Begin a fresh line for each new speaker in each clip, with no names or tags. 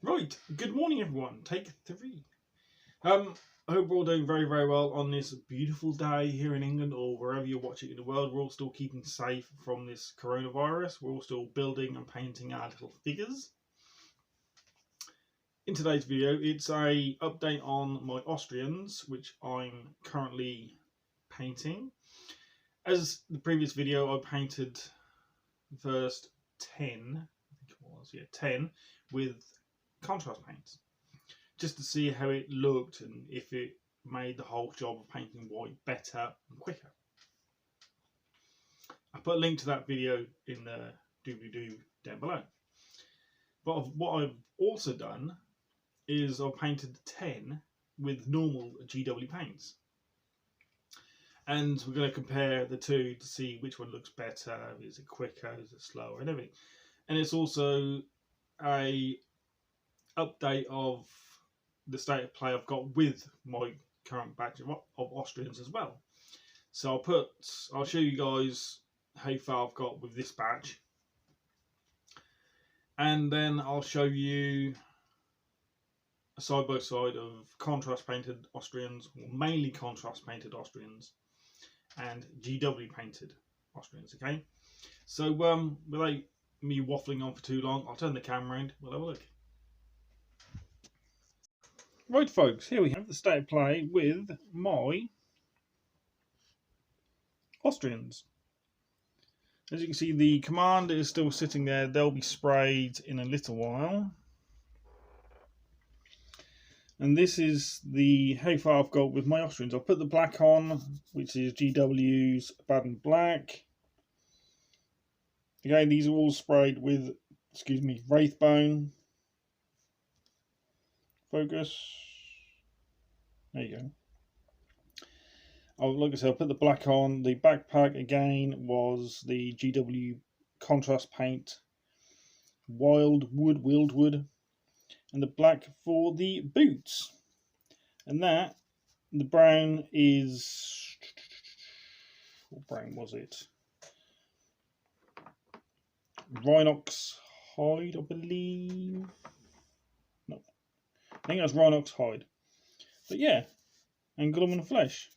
Right, good morning everyone, take 3. I hope we're all doing very, very well on this beautiful day here in England or wherever you're watching in the world. We're all still keeping safe from this coronavirus. We're all still building and painting our little figures. In today's video, it's a update on my Austrians, which I'm currently painting. As the previous video, I painted the first 10, I think it was, 10 with contrast paints, just to see how it looked and if it made the whole job of painting white better and quicker. I put a link to that video in the doobly-doo down below. But what I've also done is I've painted 10 with normal GW paints. And we're going to compare the two to see which one looks better, is it quicker, is it slower, and everything. And it's also a update of the state of play I've got with my current batch of Austrians as well. So I'll show you guys how far I've got with this batch, and then I'll show you a side by side of contrast painted Austrians, or mainly contrast painted Austrians, and GW painted Austrians. Okay, so without me waffling on for too long, I'll turn the camera around, we'll have a look. Right folks, here we have the state of play with my Austrians. As you can see, the commander is still sitting there. They'll be sprayed in a little while. And this is the how far I've got with my Austrians. I'll put the black on, which is GW's Bad and Black. Again, these are all sprayed with, Wraithbone. Focus. There you go. Oh, like I said, I'll put the black on. The backpack again was the GW contrast paint, Wildwood, and the black for the boots. And that, the brown is, what brown was it? Rhinox hide, I believe. No, I think that's Rhinox hide. But yeah, and Glum flesh.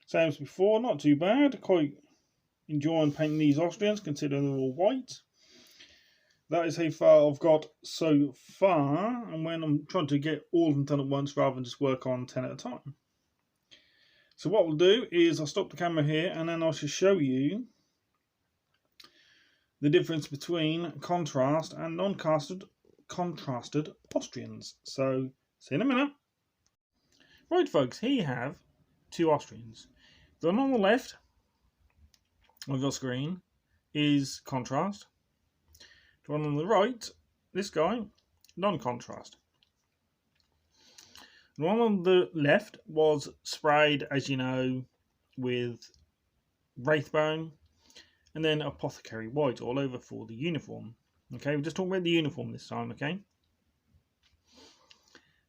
Same as before, not too bad. Quite enjoying painting these Austrians, considering they're all white. That is how far I've got so far, and when I'm trying to get all of them done at once rather than just work on 10 at a time. So what we'll do is I'll stop the camera here, and then I shall show you the difference between contrast and contrasted Austrians. So see you in a minute. Right folks, here you have two Austrians. The one on the left of your screen is contrast. The one on the right, this guy, non-contrast. The one on the left was sprayed, as you know, with Wraithbone and then Apothecary White all over for the uniform. Okay, we're just talking about the uniform this time, okay?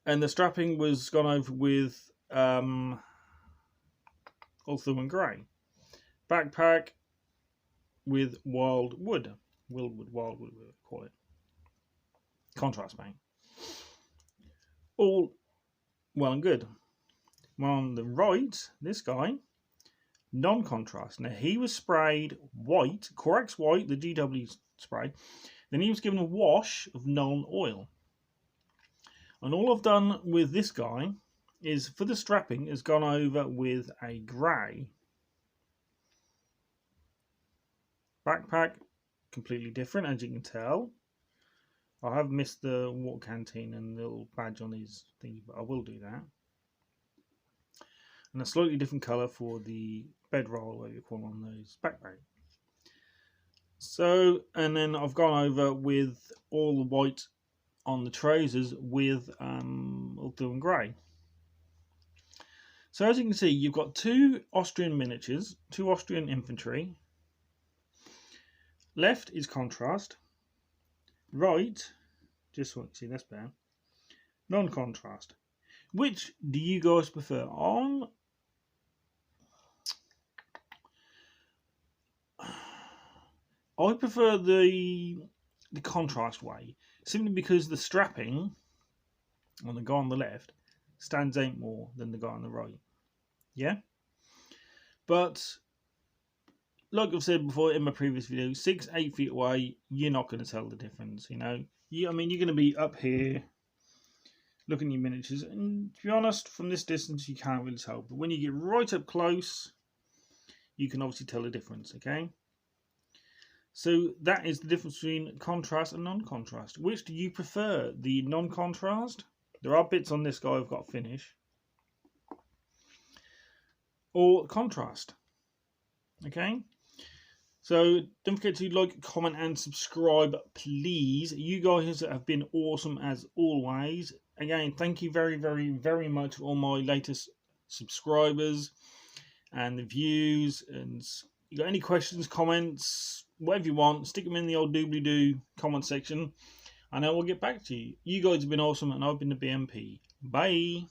And the strapping was gone over with Ulthuan Grey. Backpack with Wildwood, we'll call it. Contrast paint. All well and good. On the right, this guy, non-contrast. Now he was sprayed white, Corax White, the GW spray. Then he was given a wash of non-oil. And all I've done with this guy is, for the strapping, has gone over with a grey. Backpack, completely different, as you can tell. I have missed the water canteen and the little badge on his thingy, but I will do that. And a slightly different colour for the bedroll, whatever you call on those backpack. So, and then I've gone over with all the white on the trousers with Ulthuan Grey. So as you can see, you've got two Austrian miniatures, two Austrian infantry. Left is contrast. Right, just so you can see that's better, non-contrast. Which do you guys prefer? I prefer the contrast way, simply because the strapping on the guy on the left stands out more than the guy on the right. Yeah? But like I've said before in my previous video, 6-8 feet away, you're not going to tell the difference, you know. I mean, you're going to be up here looking at your miniatures, and to be honest, from this distance, you can't really tell. But when you get right up close, you can obviously tell the difference, okay? So that is the difference between contrast and non-contrast. Which do you prefer? The non-contrast? There are bits on this guy I've got to finish. Or contrast. Okay? So don't forget to like, comment and subscribe, please. You guys have been awesome as always. Again, thank you very, very, very much for all my latest subscribers and the views. And you got any questions, comments, whatever you want, stick them in the old doobly-doo comment section, and I will get back to you. You guys have been awesome, and I've been the BMP. Bye.